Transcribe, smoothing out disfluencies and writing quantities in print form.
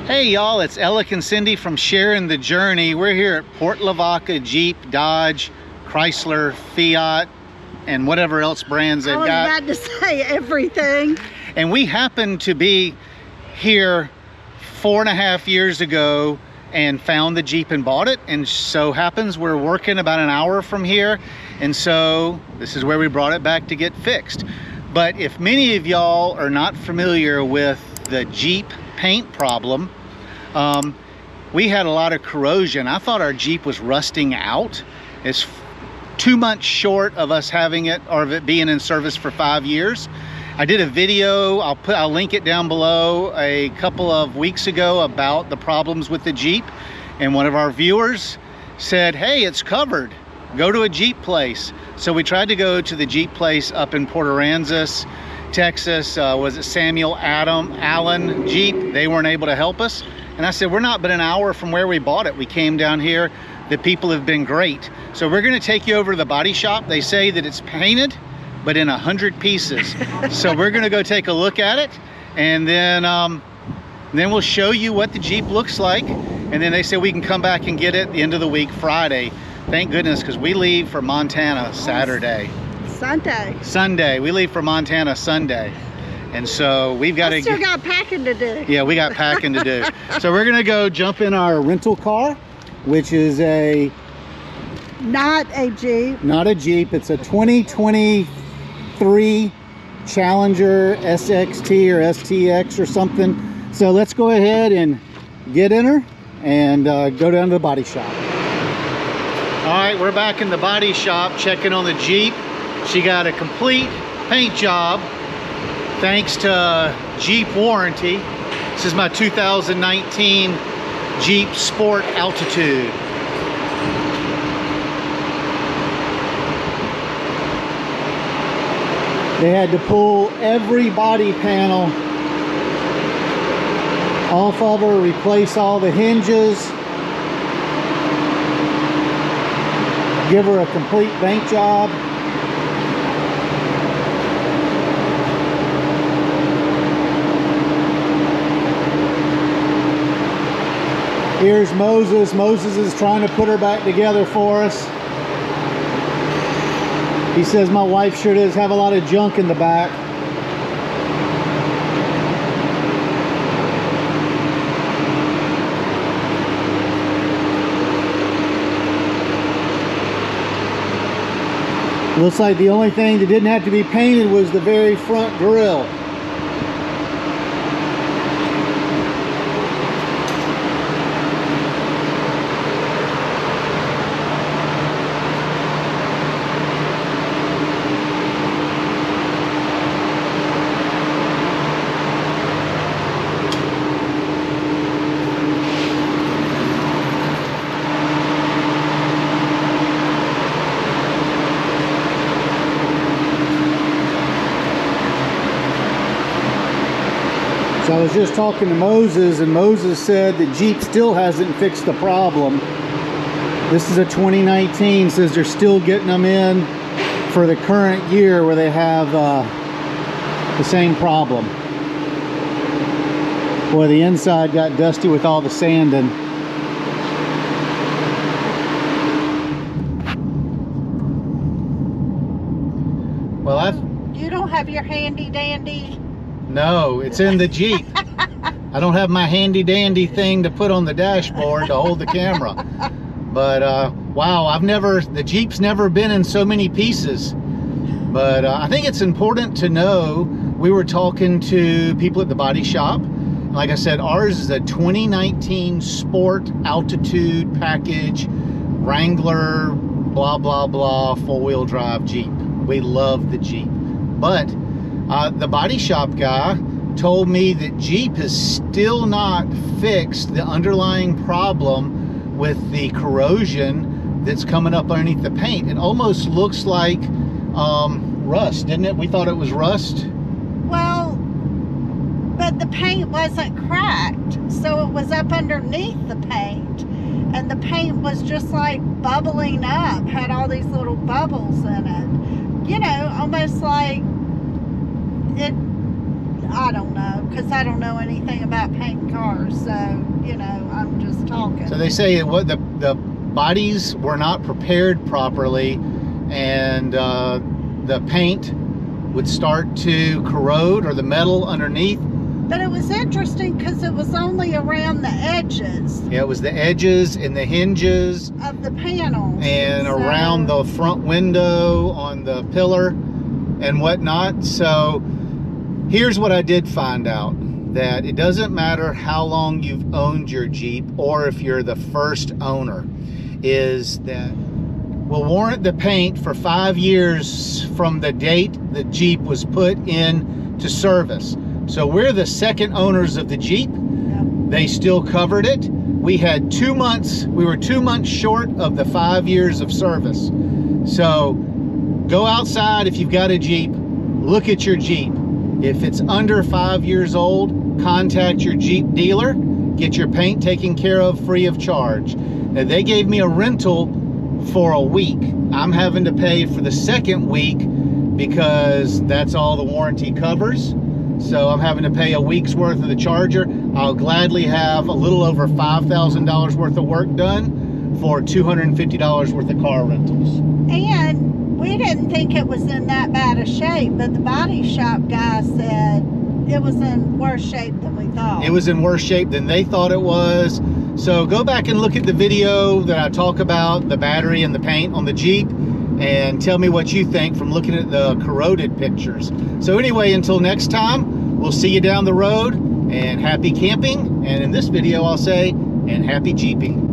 Hey y'all, it's Alec and Cindy from Sharing the Journey. We're here at Port Lavaca Jeep, Dodge, Chrysler, Fiat, and whatever else brands they've got. I was about to say everything. And we happened to be here 4.5 years ago and found the Jeep and bought it. And so happens we're working about an hour from here. And so this is where we brought it back to get fixed. But if many of y'all are not familiar with the Jeep paint problem, we had a lot of corrosion. I thought our Jeep was rusting out. It's 2 months short of us having it, or of it being in service for 5 years. I did a video, I'll link it down below, a couple of weeks ago about the problems with the Jeep, and one of our viewers said, hey, it's covered, go to a Jeep place. So we tried to go to the Jeep place up in Port Aransas, Texas. Was it Samuel Allen Jeep? They weren't able to help us. And I said, we're not but an hour from where we bought it. We came down here. The people have been great. So we're gonna take you over to the body shop. They say that it's painted, but in 100 pieces. So we're gonna go take a look at it, and then we'll show you what the Jeep looks like. And then they say we can come back and get it at the end of the week, Friday. Thank goodness, because we leave for Montana Saturday. Sunday. We leave for Montana Sunday. And so we've got still got packing to do. Yeah, we got packing to do. So we're gonna go jump in our rental car, which is not a Jeep. Not a Jeep. It's a 2023 Challenger SXT or STX or something. So let's go ahead and get in her and go down to the body shop. All right, we're back in the body shop checking on the Jeep. She got a complete paint job thanks to Jeep warranty. This is my 2019 Jeep Sport Altitude. They had to pull every body panel off of her, replace all the hinges, give her a complete paint job. Here's Moses. Moses is trying to put her back together for us. He says, my wife sure does have a lot of junk in the back. Looks like the only thing that didn't have to be painted was the very front grille. So I was just talking to Moses, and Moses said that Jeep still hasn't fixed the problem. This is a 2019, says they're still getting them in for the current year where they have the same problem. Boy, the inside got dusty with all the sanding. Well, You don't have your handy dandy? No, it's in the Jeep. I don't have my handy dandy thing to put on the dashboard to hold the camera. But wow, the Jeep's never been in so many pieces. But I think it's important to know, we were talking to people at the body shop. Like I said, ours is a 2019 Sport Altitude package, Wrangler, blah, blah, blah, four-wheel drive Jeep. We love the Jeep. But the body shop guy told me that Jeep has still not fixed the underlying problem with the corrosion that's coming up underneath the paint. It almost looks like rust, didn't it? We thought it was rust. Well, but the paint wasn't cracked, so it was up underneath the paint, and the paint was just like bubbling up, had all these little bubbles in it. You know, almost like it, I don't know, because I don't know anything about painting cars, so they say what the bodies were not prepared properly, and the paint would start to corrode, or the metal underneath. But it was interesting because it was only around the edges. Yeah, it was the edges and the hinges of the panels. And around the front window on the pillar and whatnot. So here's what I did find out. That it doesn't matter how long you've owned your Jeep or if you're the first owner, is that will warrant the paint for 5 years from the date the Jeep was put in to service. So we're the second owners of the Jeep. Yep. They still covered it. We had 2 months, we were 2 months short of the 5 years of service. So go outside if you've got a Jeep, look at your Jeep. If it's under 5 years old, contact your Jeep dealer, get your paint taken care of free of charge. Now, they gave me a rental for a week. I'm having to pay for the second week because that's all the warranty covers. So I'm having to pay a week's worth of the charger. I'll gladly have a little over $5,000 worth of work done for $250 worth of car rentals. And we didn't think it was in that bad a shape, but the body shop guy said it was in worse shape than we thought. It was in worse shape than they thought it was. So go back and look at the video that I talk about the battery and the paint on the Jeep, and tell me what you think from looking at the corroded pictures. So anyway, until next time, we'll see you down the road, and happy camping. And in this video, I'll say, and happy Jeeping.